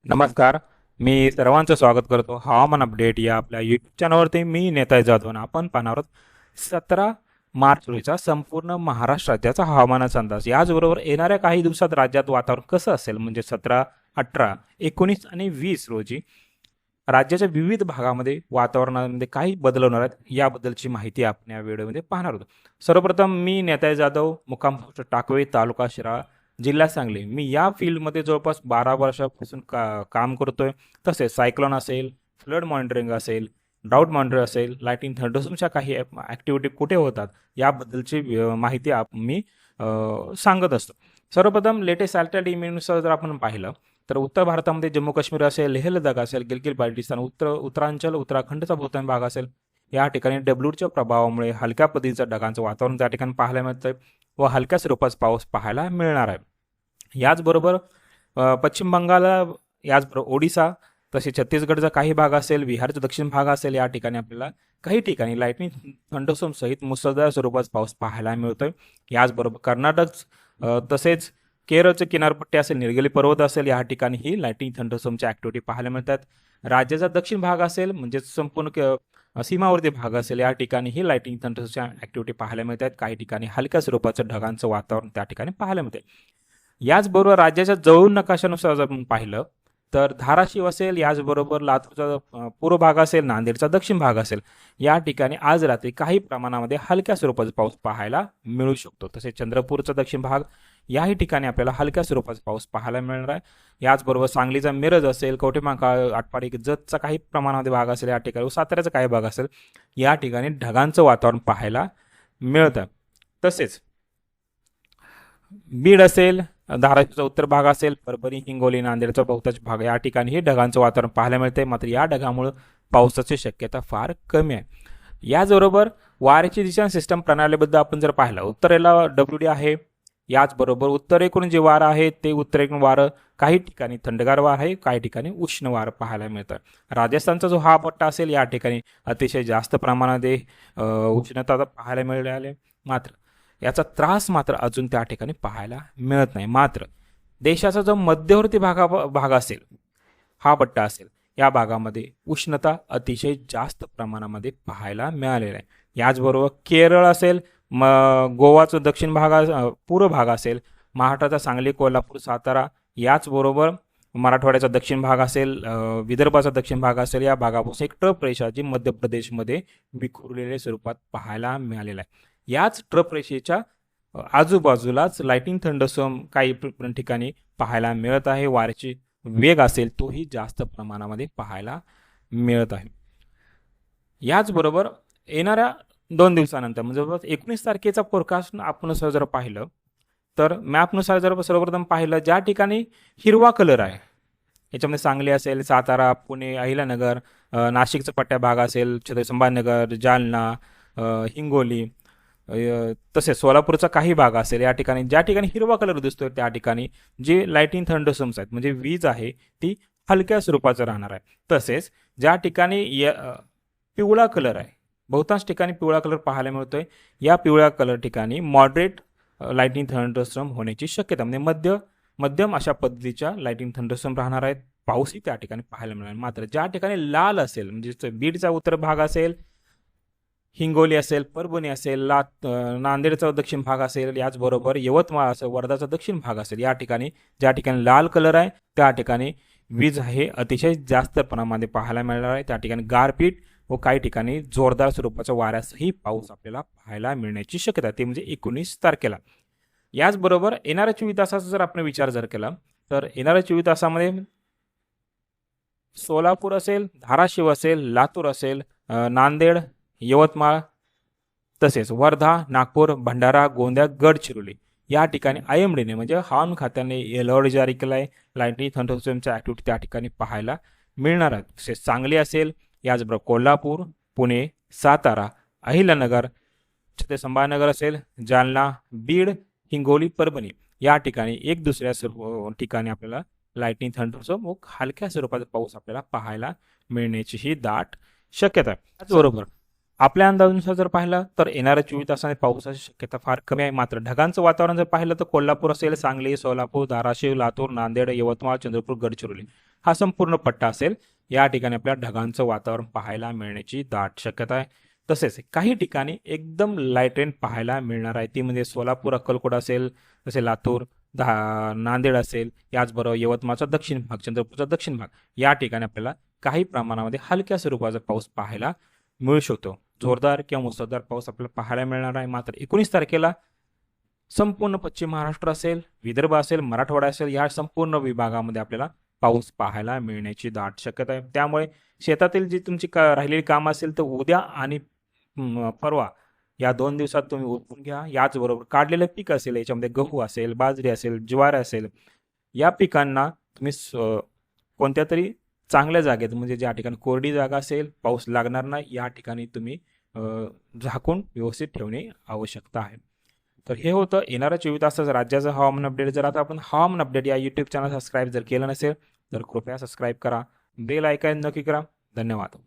नमस्कार. मी सर्वांचं स्वागत करतो हवामान अपडेट या आपल्या यूट्यूब चॅनलवरती. मी नेताय जाधव आणि आपण पाहणार आहोत 17 मार्च रोजीचा संपूर्ण महाराष्ट्र राज्याचा हवामानाचा अंदाज. याचबरोबर येणाऱ्या काही दिवसात राज्यात वातावरण कसं असेल म्हणजे 17, 18, 19 आणि 20 रोजी राज्याच्या विविध भागामध्ये वातावरणामध्ये काही बदल होणार आहेत याबद्दलची माहिती आपण या व्हिडिओमध्ये पाहणार आहोत. सर्वप्रथम मी नेताय जाधव, मुक्काम पोस्ट टाकवे, तालुका शिराळा, जिल्हा सांगली. मी या फील्डमध्ये जवळपास 12 वर्षापासून काम करतोय. तसेच सायक्लोन असेल, फ्लड मॉनिटरिंग असेल, ड्राऊट मॉनिटरिंग असेल, लाईटिंग थंडरस्टॉर्मच्या काही ॲक्टिव्हिटी कुठे होतात याबद्दलची माहिती मी सांगत असतो. सर्वप्रथम लेटेस्ट सॅटेलाइट इमेजनुसार जर आपण पाहिलं तर उत्तर भारतामध्ये जम्मू काश्मीर असेल, लेह लडाख असेल, गिलगिट बाल्टिस्तान, उत्तरांचल, उत्तराखंडचा बहुतांश भाग असेल, या ठिकाणी डब्ल्यूच्या प्रभावामुळे हलक्या पद्धतीचं ढगांचं वातावरण त्या ठिकाणी पाहायला मिळतं व हलक्या स्वरूपाचा पाऊस पाहायला मिळणार आहे. याचबरोबर पश्चिम बंगाल, याचबरोबर ओडिसा, तसेच छत्तीसगडचा काही भाग असेल, बिहारचा दक्षिण भाग असेल, या ठिकाणी आपल्याला काही ठिकाणी लाईटनिंग थंडरस्टॉर्म सहित मुसळधार स्वरूपाचा पाऊस पाहायला मिळतोय. याचबरोबर कर्नाटक तसेच केरळचे किनारपट्टी असेल, निलगिरी पर्वत असेल, या ठिकाणी ही लाईटिंग थंडरस्टॉर्मच्या ॲक्टिव्हिटी पाहायला मिळतात. राज्याचा दक्षिण भाग असेल म्हणजे संपूर्ण सीमावर्ती भाग असेल, या ठिकाणी ही लाईटिंग थंडरस्टॉर्मच्या ॲक्टिव्हिटी पाहायला मिळतात. काही ठिकाणी हलक्या स्वरूपाचं ढगांचं वातावरण त्या ठिकाणी पाहायला मिळते. याचबरोबर राज्याच्या जवळून नकाशानुसार जर आपण पाहिलं तर धाराशिव असेल, याचबरोबर लातूरचा पूर्व भाग असेल, नांदेडचा दक्षिण भाग असेल, या ठिकाणी आज रात्री काही प्रमाणामध्ये हलक्या स्वरूपाचा पाऊस पाहायला मिळू शकतो. तसेच चंद्रपूरचा दक्षिण भाग, याही ठिकाणी आपल्याला हलक्या स्वरूपाचा पाऊस पाहायला मिळणार आहे. याचबरोबर सांगलीचा मिरज असेल, कवठेमहांकाळ, आटपाडी, जतचा काही प्रमाणामध्ये भाग असेल, या ठिकाणी साताऱ्याचा काही भाग असेल, या ठिकाणी ढगांचं वातावरण पाहायला मिळतं. तसेच बीड असेल, धाराशिवचा उत्तर भाग असेल, परभणी, हिंगोली, नांदेडचा बहुतांश भाग, या ठिकाणी हे ढगांचं वातावरण पाहायला मिळते. मात्र या ढगामुळे पावसाची शक्यता फार कमी आहे. याचबरोबर वाऱ्याची दिशा सिस्टम प्रणालीबद्दल आपण जर पाहिलं, उत्तरेला WD आहे. याचबरोबर उत्तरेकडून जे वारं आहे ते उत्तरेकडून वारं काही ठिकाणी थंडगार वारं आहे, काही ठिकाणी उष्ण वारं पाहायला मिळतं. राजस्थानचा जो हा पट्टा असेल, या ठिकाणी अतिशय जास्त प्रमाणामध्ये उष्णता पाहायला मिळाली. मात्र याचा त्रास मात्र अजून त्या ठिकाणी पाहायला मिळत नाही. मात्र देशाचा जो मध्यवर्ती भाग असेल, हा पट्टा असेल, या भागामध्ये उष्णता अतिशय जास्त प्रमाणामध्ये पाहायला मिळालेला आहे. याचबरोबर केरळ असेल, गोवाचा दक्षिण भाग, पूर्व भाग असेल, महाराष्ट्राचा सांगली, कोल्हापूर, सातारा, याचबरोबर मराठवाड्याचा दक्षिण भाग असेल, विदर्भाचा दक्षिण भाग असेल, या भागापासून एक ट्रफ रेषा जी मध्य प्रदेशमध्ये विखुरलेल्या स्वरूपात पाहायला मिळालेला आहे. याच ट्रफ रेषेच्या आजूबाजूलाच लाईटिंग थंडरस्टॉर्म काही ठिकाणी पाहायला मिळत आहे. वाऱ्याची वेग असेल तोही जास्त प्रमाणामध्ये पाहायला मिळत आहे. याचबरोबर येणाऱ्या 2 दिवसानंतर म्हणजे 19 तारखेचा फोरकास्ट आपण जर पाहिलं तर मॅपनुसार जर सर्वप्रथम पाहिलं, ज्या ठिकाणी हिरवा कलर आहे याच्यामध्ये सांगली असेल, सातारा, पुणे, अहिल्यानगर, नाशिकचा पट्ट्या भाग असेल, छत्रपती संभाजीनगर, जालना, हिंगोली, तसेच सोलापूरचा काही भाग असेल, या ठिकाणी ज्या ठिकाणी हिरवा कलर दिसतोय त्या ठिकाणी जे लाईटिंग थंडरस्टॉर्म्स आहेत म्हणजे वीज आहे ती हलक्या स्वरूपाचं राहणार आहे. तसेच ज्या ठिकाणी पिवळा कलर आहे, बहुतांश ठिकाणी पिवळा कलर पाहायला मिळतोय, या पिवळ्या कलर ठिकाणी मॉडरेट लाईटिंग थंडरस्टॉर्म होण्याची शक्यता म्हणजे मध्यम अशा पद्धतीच्या लाईटिंग थंडरस्टॉर्म राहणार आहेत. पाऊसही त्या ठिकाणी पाहायला मिळणार. मात्र ज्या ठिकाणी लाल असेल म्हणजे बीडचा उत्तर भाग असेल, हिंगोली असेल, परभणी असेल, नांदेडचा दक्षिण भाग असेल, याचबरोबर यवतमाळ असेल, वर्धाचा दक्षिण भाग असेल, या ठिकाणी ज्या ठिकाणी लाल कलर आहे त्या ठिकाणी वीज हे अतिशय जास्त प्रमाणामध्ये पाहायला मिळणार आहे. त्या ठिकाणी गारपीट व काही ठिकाणी जोरदार स्वरूपाचा वाऱ्यासही पाऊस आपल्याला पाहायला मिळण्याची शक्यता आहे, ते म्हणजे 19 तारखेला. याचबरोबर येणाऱ्या 24 तासाचा जर आपण विचार जर केला तर येणाऱ्या 24 तासामध्ये सोलापूर असेल, धाराशिव असेल, लातूर असेल, नांदेड, यवतमाळ, तसेच वर्धा, नागपूर, भंडारा, गोंदिया, गडचिरोली, या ठिकाणी IMDने म्हणजे हवामान खात्याने अलर्ट जारी केला आहे. लाईटिंग थंडरस्टॉर्मच्या ॲक्टिव्हिटी त्या ठिकाणी पाहायला मिळणार आहेत. तसेच सांगली असेल, याचबरोबर कोल्हापूर, पुणे, सातारा, अहिल्यानगर, छत्रपती संभाजीनगर असेल, जालना, बीड, हिंगोली, परभणी, या ठिकाणी एक दुसऱ्या ठिकाणी आपल्याला लाईटिंग थंडरस्टॉर्म व हलक्या स्वरूपाचा पाऊस आपल्याला पाहायला मिळण्याची ही दाट शक्यता आहे. त्याचबरोबर आपल्या अंदाजानुसार जर पाहिलं तर येणाऱ्या 24 तासांमध्ये पावसाची शक्यता फार कमी आहे. मात्र ढगांचं वातावरण जर पाहिलं तर कोल्हापूर असेल, सांगली, सोलापूर, धाराशिव, लातूर, नांदेड, यवतमाळ, चंद्रपूर, गडचिरोली हा संपूर्ण पट्टा असेल. या ठिकाणी आपल्याला ढगांचं वातावरण पाहायला मिळण्याची दाट शक्यता आहे. तसेच काही ठिकाणी एकदम लाईट रेन पाहायला मिळणार आहे. ती म्हणजे सोलापूर, अक्कलकोट असेल, तसे लातूर, नांदेड असेल, याचबरोबर यवतमाळचा दक्षिण भाग, चंद्रपूरचा दक्षिण भाग या ठिकाणी आपल्याला काही प्रमाणामध्ये हलक्या स्वरूपाचा पाऊस पाहायला मिळू शकतो. जोरदार किंवा मुसळधार पाऊस आपल्याला पाहायला मिळणार आहे. मात्र 19 तारखेला संपूर्ण पश्चिम महाराष्ट्र असेल, विदर्भ असेल, मराठवाडा असेल या संपूर्ण विभागामध्ये आपल्याला पाऊस पाहायला मिळण्याची दाट शक्यता आहे. त्यामुळे शेतातील जी तुमची राहिलेली कामं असेल तर उद्या आणि परवा या 2 दिवसात तुम्ही उरकून घ्या. याचबरोबर काढलेलं पीक असेल, याच्यामध्ये गहू असेल, बाजरी असेल, ज्वार असेल, या पिकांना तुम्ही कोणत्या तरी चांगल्या जागेत म्हणजे ज्या ठिकाणी कोरडी जागा असेल, पाऊस लागणार नाही या ठिकाणी तुम्ही झाकून व्यवस्थित ठेवणे आवश्यकता आहे. तर हे होतं येणाऱ्या 24 तासाचं राज्याचं हवामान अपडेट. जर आता आपण हवामान अपडेट या यूट्यूब चॅनल सबस्क्राईब जर केलं नसेल तर कृपया सबस्क्राईब करा, बेल आयकॉन नक्की करा. धन्यवाद.